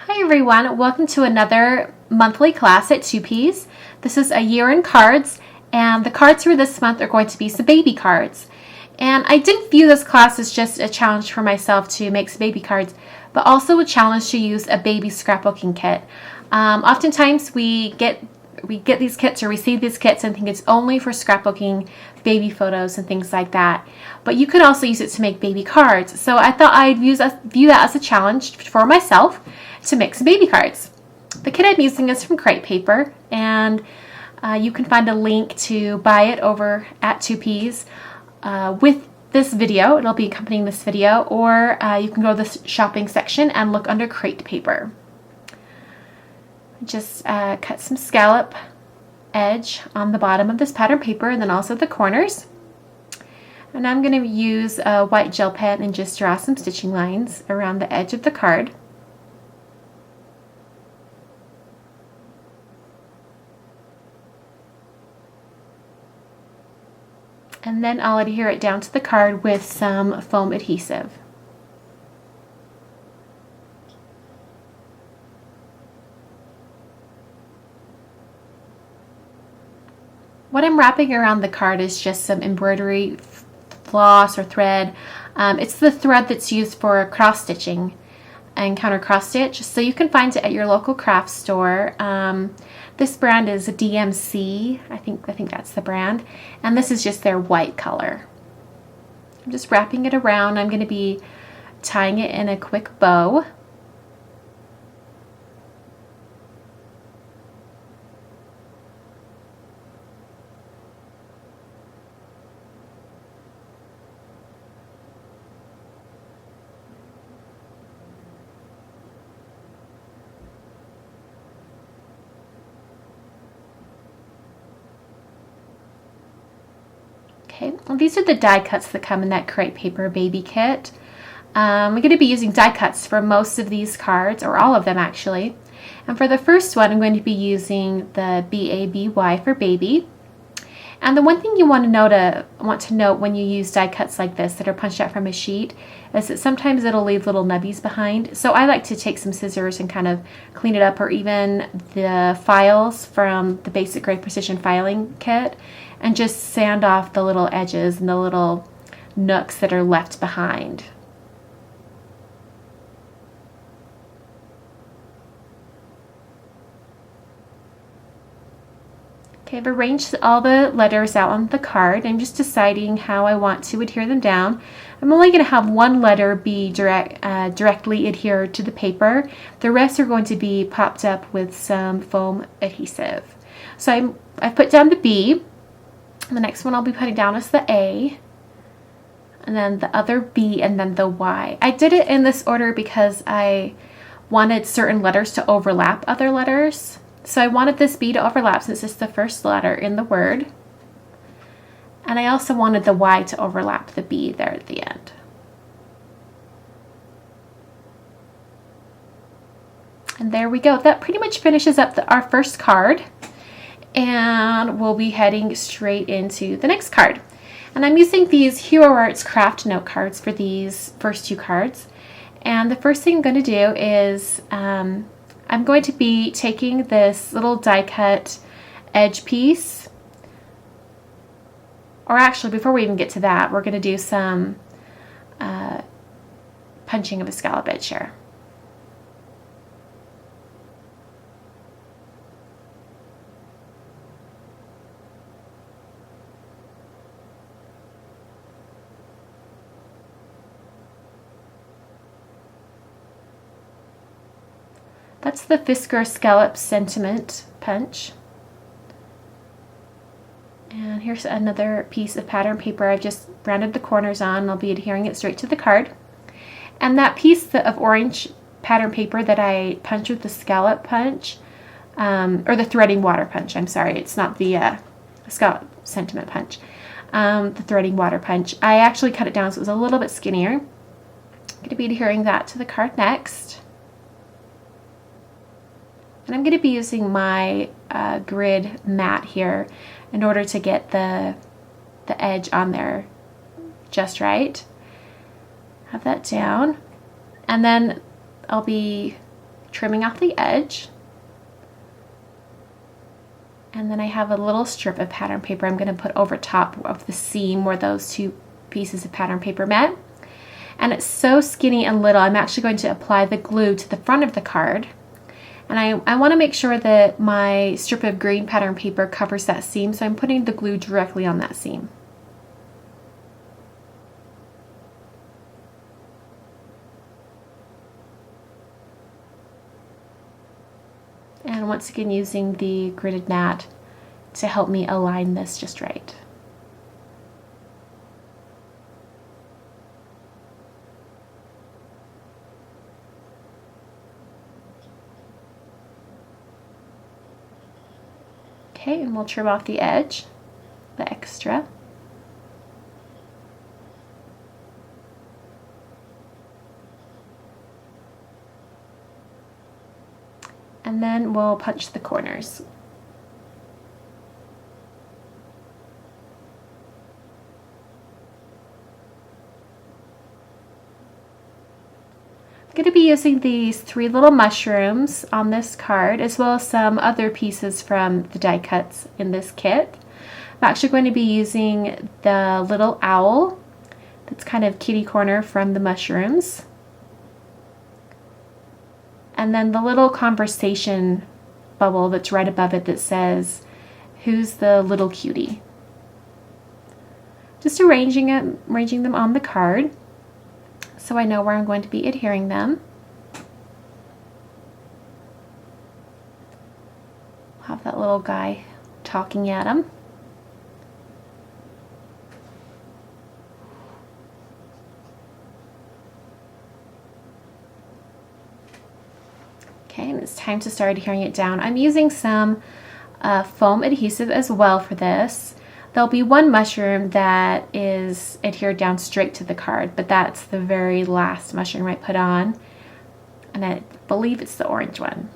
Hi everyone, welcome to another monthly class at 2Ps. This is a year in cards, and the cards for this month are going to be some baby cards. And I didn't view this class as just a challenge for myself to make some baby cards, but also a challenge to use a baby scrapbooking kit. Oftentimes we get these kits or receive these kits and think it's only for scrapbooking baby photos and things like that. But you could also use it to make baby cards. So I thought I'd view that as a challenge for myself to make some baby cards. The kit I'm using is from Crate Paper, and you can find a link to buy it over at 2Ps with this video. It'll be accompanying this video, or you can go to the shopping section and look under Crate Paper. Just cut some scallop edge on the bottom of this pattern paper and then also the corners. And I'm going to use a white gel pen and just draw some stitching lines around the edge of the card. And then I'll adhere it down to the card with some foam adhesive. What I'm wrapping around the card is just some embroidery floss or thread. It's the thread that's used for cross stitching and counter cross stitch, so you can find it at your local craft store. This brand is DMC, I think that's the brand, and this is just their white color. I'm just wrapping it around. I'm going to be tying it in a quick bow. Okay, well, these are the die cuts that come in that Crate Paper baby kit. I'm going to be using die cuts for most of these cards, or all of them actually. And for the first one, I'm going to be using the BABY for baby. And the one thing you want to note when you use die cuts like this that are punched out from a sheet is that sometimes it'll leave little nubbies behind. So I like to take some scissors and kind of clean it up, or even the files from the Basic Grade Precision Filing Kit, and just sand off the little edges and the little nooks that are left behind. Okay, I've arranged all the letters out on the card. I'm just deciding how I want to adhere them down. I'm only going to have one letter be directly adhered to the paper. The rest are going to be popped up with some foam adhesive. So I've put down the B. The next one I'll be putting down is the A, and then the other B, and then the Y. I did it in this order because I wanted certain letters to overlap other letters. So I wanted this B to overlap since it's the first letter in the word. And I also wanted the Y to overlap the B there at the end. And there we go. That pretty much finishes up our first card. And we'll be heading straight into the next card. And I'm using these Hero Arts craft note cards for these first two cards. And the first thing I'm going to do is I'm going to be taking this little die cut edge piece, or actually before we even get to that, we're going to do some punching of a scallop edge here. That's the Fiskars Scallop Sentiment punch. And here's another piece of pattern paper. I've just rounded the corners on. I'll be adhering it straight to the card. And that piece of orange pattern paper that I punched with the scallop punch, or the threading water punch, I'm sorry, it's not the scallop sentiment punch, the threading water punch. I actually cut it down so it was a little bit skinnier. I'm going to be adhering that to the card next. And I'm going to be using my grid mat here in order to get the edge on there just right. Have that down. And then I'll be trimming off the edge. And then I have a little strip of pattern paper I'm going to put over top of the seam where those two pieces of pattern paper met. And it's so skinny and little, I'm actually going to apply the glue to the front of the card. And I want to make sure that my strip of green pattern paper covers that seam, so I'm putting the glue directly on that seam. And once again using the gridded mat to help me align this just right. Okay, and we'll trim off the edge, the extra. And then we'll punch the corners. I'm going to be using these 3 little mushrooms on this card, as well as some other pieces from the die cuts in this kit. I'm actually going to be using the little owl that's kind of kitty corner from the mushrooms. And then the little conversation bubble that's right above it that says, "Who's the little cutie?" Just arranging them on the card so I know where I'm going to be adhering them. I'll have that little guy talking at him. Okay, and it's time to start adhering it down. I'm using some foam adhesive as well for this. There'll be one mushroom that is adhered down straight to the card, but that's the very last mushroom I put on, and I believe it's the orange one.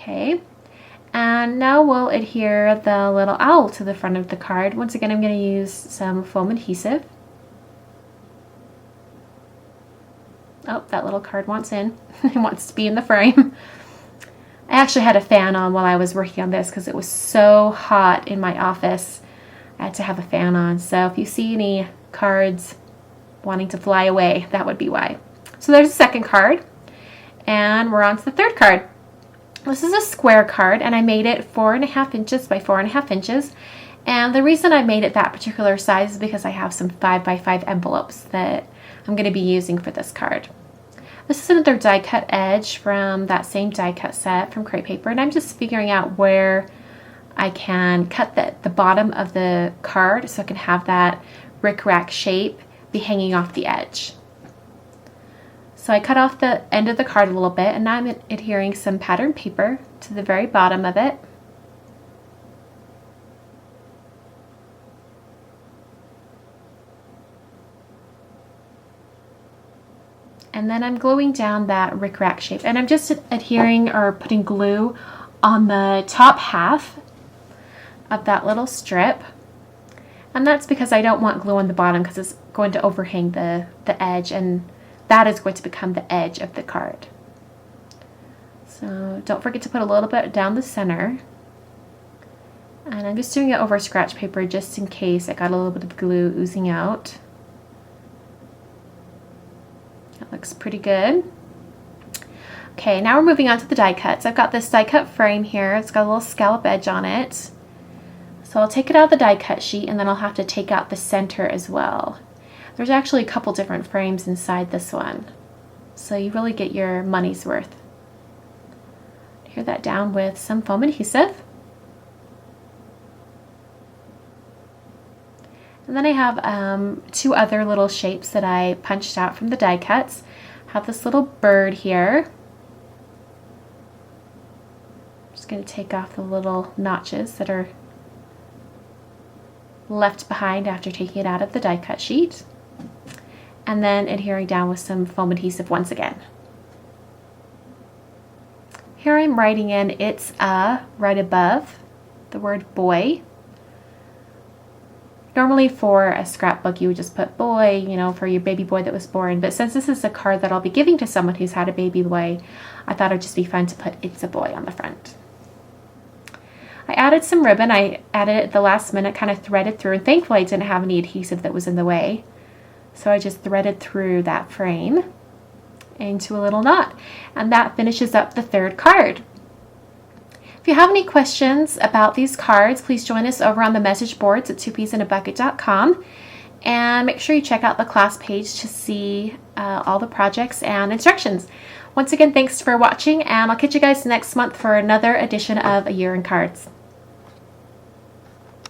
Okay, and now we'll adhere the little owl to the front of the card. Once again, I'm going to use some foam adhesive. Oh, that little card wants in. It wants to be in the frame. I actually had a fan on while I was working on this because it was so hot in my office. I had to have a fan on. So if you see any cards wanting to fly away, that would be why. So there's the second card, and we're on to the third card. This is a square card, and I made it 4.5 inches by 4.5 inches. And the reason I made it that particular size is because I have some 5x5 envelopes that I'm going to be using for this card. This is another die cut edge from that same die cut set from Crate Paper, and I'm just figuring out where I can cut the bottom of the card so I can have that rickrack shape be hanging off the edge. So I cut off the end of the card a little bit, and now I'm adhering some pattern paper to the very bottom of it. And then I'm gluing down that rickrack shape, and I'm just adhering or putting glue on the top half of that little strip. And that's because I don't want glue on the bottom because it's going to overhang the edge, and that is going to become the edge of the card. So don't forget to put a little bit down the center. And I'm just doing it over scratch paper just in case I got a little bit of glue oozing out. That looks pretty good. Okay, now we're moving on to the die cuts. I've got this die cut frame here. It's got a little scallop edge on it. So I'll take it out of the die cut sheet, and then I'll have to take out the center as well. There's actually a couple different frames inside this one, so you really get your money's worth. Adhere that down with some foam adhesive. And then I have 2 other little shapes that I punched out from the die cuts. I have this little bird here. I'm just going to take off the little notches that are left behind after taking it out of the die cut sheet, and then adhering down with some foam adhesive once again. Here I'm writing in "It's a" right above the word boy. Normally for a scrapbook you would just put boy, you know, for your baby boy that was born, but since this is a card that I'll be giving to someone who's had a baby boy, I thought it'd just be fun to put "It's a boy" on the front. I added some ribbon. I added it at the last minute, kind of threaded through, and thankfully I didn't have any adhesive that was in the way. So I just threaded through that frame into a little knot, and that finishes up the third card. If you have any questions about these cards, please join us over on the message boards at twopeasinabucket.com, and make sure you check out the class page to see all the projects and instructions. Once again, thanks for watching, and I'll catch you guys next month for another edition of A Year in Cards.